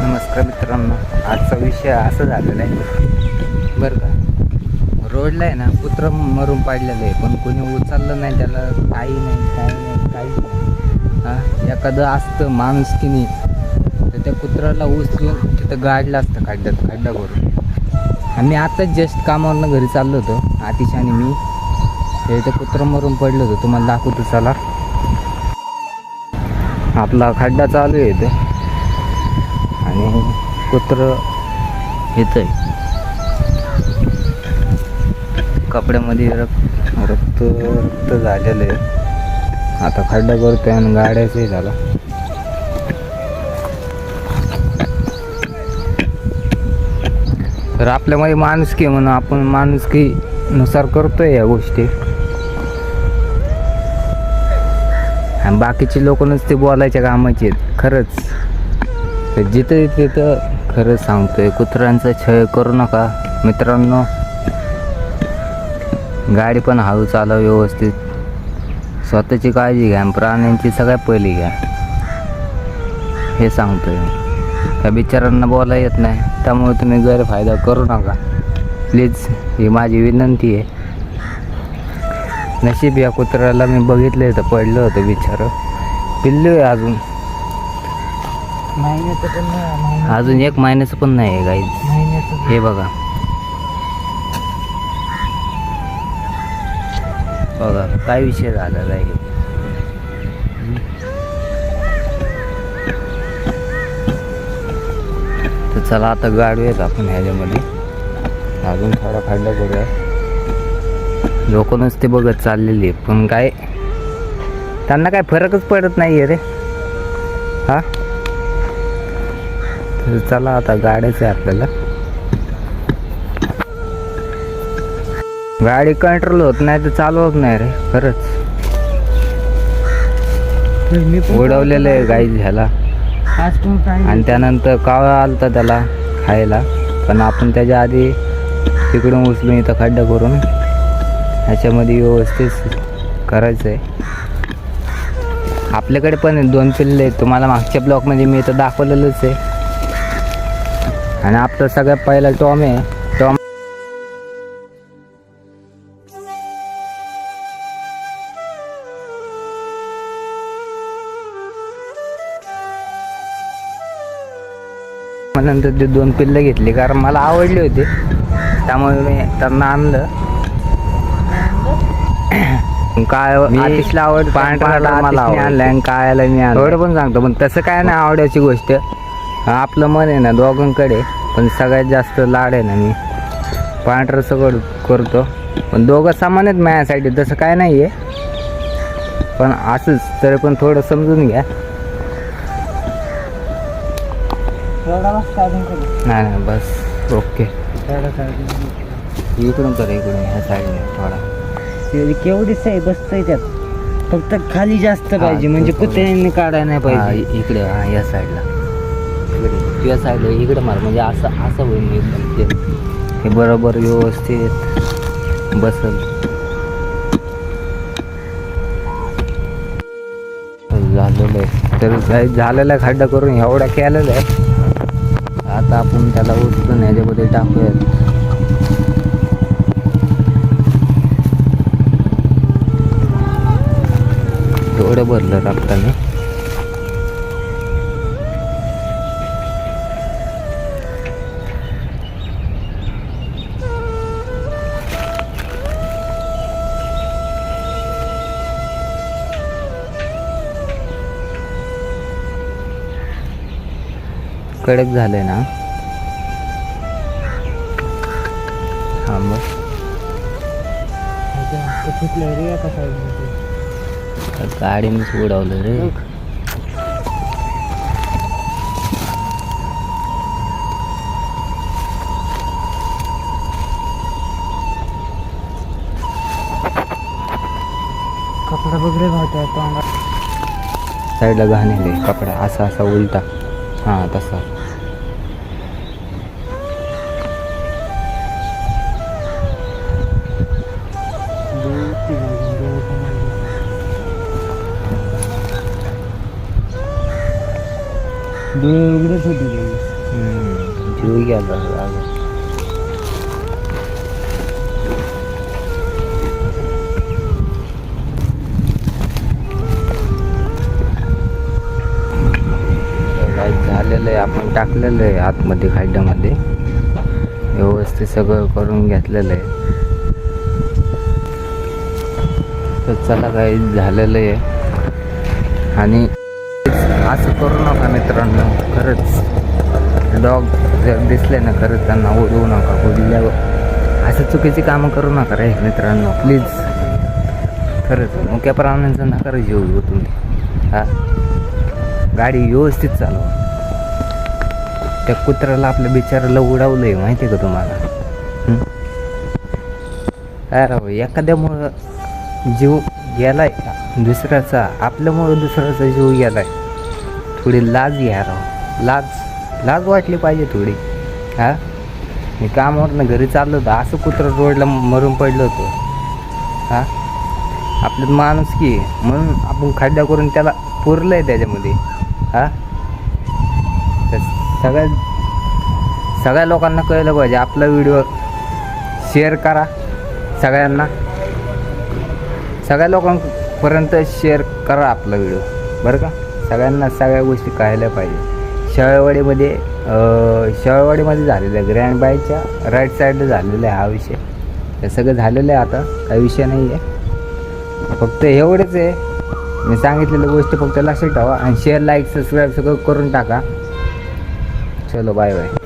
नमस्कार मित्रांनो, आजचा विषय असा झालेला आहे बरं का. रोडला आहे ना कुत्रं मरून पाडलेलं आहे, पण कोणी उचललं नाही त्याला. काही नाही काहीच नाही. हां, एखादं असतं माणूस की नाही तर त्या कुत्र्याला उचलून तिथं गाडलं असतं खड्डा भरून. आम्ही आताच जस्ट कामावरनं घरी चाललो होतो, आतिश आणि मी. ते इथं कुत्रं मरून पडलं होतं, तुम्हाला दाखवतो चला. आपला खड्डा चालू आहे इथं आणि कुत्रं येतंय. कपड्यामध्ये रक्त झालेलं आहे. आता खड्डा करतोय आणि गाड्याचंही झाला. तर आपल्यामध्ये माणुसकी म्हणून आपण माणुसकीनुसार करतोय या गोष्टी. आणि बाकीचे लोक नुसते बोलायच्या कामाचे आहेत. खरंच तर जिथं तिथं खरंच सांगतोय, कुत्र्यांचा छळ करू नका मित्रांनो. गाडी पण हळू चालवा व्यवस्थित. स्वतःची काळजी घ्या, प्राण्यांची सगळ्यात पहिली घ्या, हे सांगतोय. त्या बिचारांना बोला येत नाही, त्यामुळे तुम्ही गैरफायदा करू नका प्लीज, ही माझी विनंती आहे. नशीब या कुत्र्याला मी बघितलं तर पडलं होतं बिचारं. पिल्लू आहे अजून अजून 1 महिन्याचं पण नाही आहे गाईज. हे बघा काय विषय झालेला आहे. तर चला आता गाडूयात आपण ह्याच्यामध्ये. अजून थोडा खड्डा करूया. लोक नुसते बघत चाललेली, पण काय त्यांना काय फरकच पडत नाही आहे रे. हा, तर चला आता गाड्याचं आहे आपल्याला. गाडी कंट्रोल होत नाही तर चालवत नाही रे खरंच. उडवलेलं आहे गाई ह्याला. आणि त्यानंतर कावळा आलता त्याला खायला, पण आपण त्याच्या आधी तिकडून उचलून इथं खड्डा करून ह्याच्यामध्ये व्यवस्थित करायचं आहे. आपल्याकडे पण 2 पिल्ले आहेत, तुम्हाला मागच्या ब्लॉकमध्ये मी इथं दाखवलेलंच आहे. आणि आपला सगळ्यात पहिला टॉम आहे. टॉम नंतर ते 2 पिल्लं घेतली, कारण मला आवडली होती, त्यामुळे मी त्यांना आणलं. काय आतिशला आवड, पांढऱ्याला मला आणलं आणि काळ्याला मी आणलं. एवढं पण सांगतो, पण तसं काय नाही आवडायची गोष्ट. आपलं मन आहे ना दोघांकडे, पण सगळ्यात जास्त लाड आहे ना मी पांढरं सगळं करतो. पण दोघं समान आहेत माझ्यासाठी, तसं काय नाही आहे. पण असंच तरी पण थोडं समजून घ्या. नाही बस ओके. इकडून कर, इकडून ह्या साईडने थोडा. केवढीच आहे बसतंय त्यात, फक्त खाली जास्त पाहिजे, म्हणजे कुत्र्यांनी काढायला नाही पाहिजे. इकडे या साईडला, या साईडला इकडे मार, म्हणजे असं होईल एकदम. हे बरोबर व्यवस्थित बसल. झालेलं आहे तर झालेला खड्डा करून एवढा केलेला आहे. आता आपण त्याला उचलून ह्याच्यामध्ये टाकूयात. एवढं भरलं रक्ताने. कडक झालंय ना. हा मग गाडीनेच उडवलं रे. कपडा वगैरे घालतो साईडला घाणेले कपडा, असा उलटा. हां तसा. डोळे उघडच होते. जीव गेला अगं. झालेलं आहे, आपण टाकलेलं आहे आतमध्ये खड्ड्यामध्ये, व्यवस्थित सगळं करून घेतलेलं आहे. तर चला काही झालेलं आहे. आणि असं करू नका मित्रांनो, खरंच डॉग जर दिसले ना खरंच त्यांना ओढवू नका. ओढल्यावर असं चुकीची कामं करू नका रे मित्रांनो, प्लीज. खरंच मुक्या प्राण्यांचा नका रे जीव घेऊ तुम्ही. हा, गाडी व्यवस्थित चालवा. त्या कुत्र्याला आपल्या बिचाराला उडवलं आहे माहिती आहे का तुम्हाला? काय राव, एखाद्यामुळं जीव गेलाय दुसऱ्याचा, आपल्यामुळं दुसऱ्याचा जीव गेलाय. थोडी लाज घ्या राव, लाज वाटली पाहिजे थोडी. हा, मी कामावरनं घरी चाललो होतो, असं कुत्रं रोडला मरून पडलं होतं. हा, आपल्यात माणूस की म्हणून आपण खड्डा करून त्याला पुरलं आहे त्याच्यामध्ये. हा, तर सगळ्या लोकांना कळलं पाहिजे. आपला व्हिडिओ शेअर करा सगळ्यांना, सगळ्या लोकांपर्यंत शेअर करा आपला व्हिडिओ, बरं का? सगळ्यांना सगळ्या गोष्टी कळायला पाहिजे. शेवाळवाडीमध्ये झालेलं आहे, ग्रँड बायच्या राईट साईडला झालेलं आहे हा विषय. हे सगळं झालेलं आहे, आता काही विषय नाही आहे. फक्त एवढंच आहे, मी सांगितलेल्या गोष्टी फक्त लक्षात ठेवा आणि शेअर, लाईक, सबस्क्राईब सगळं करून टाका. चलो बाय बाय.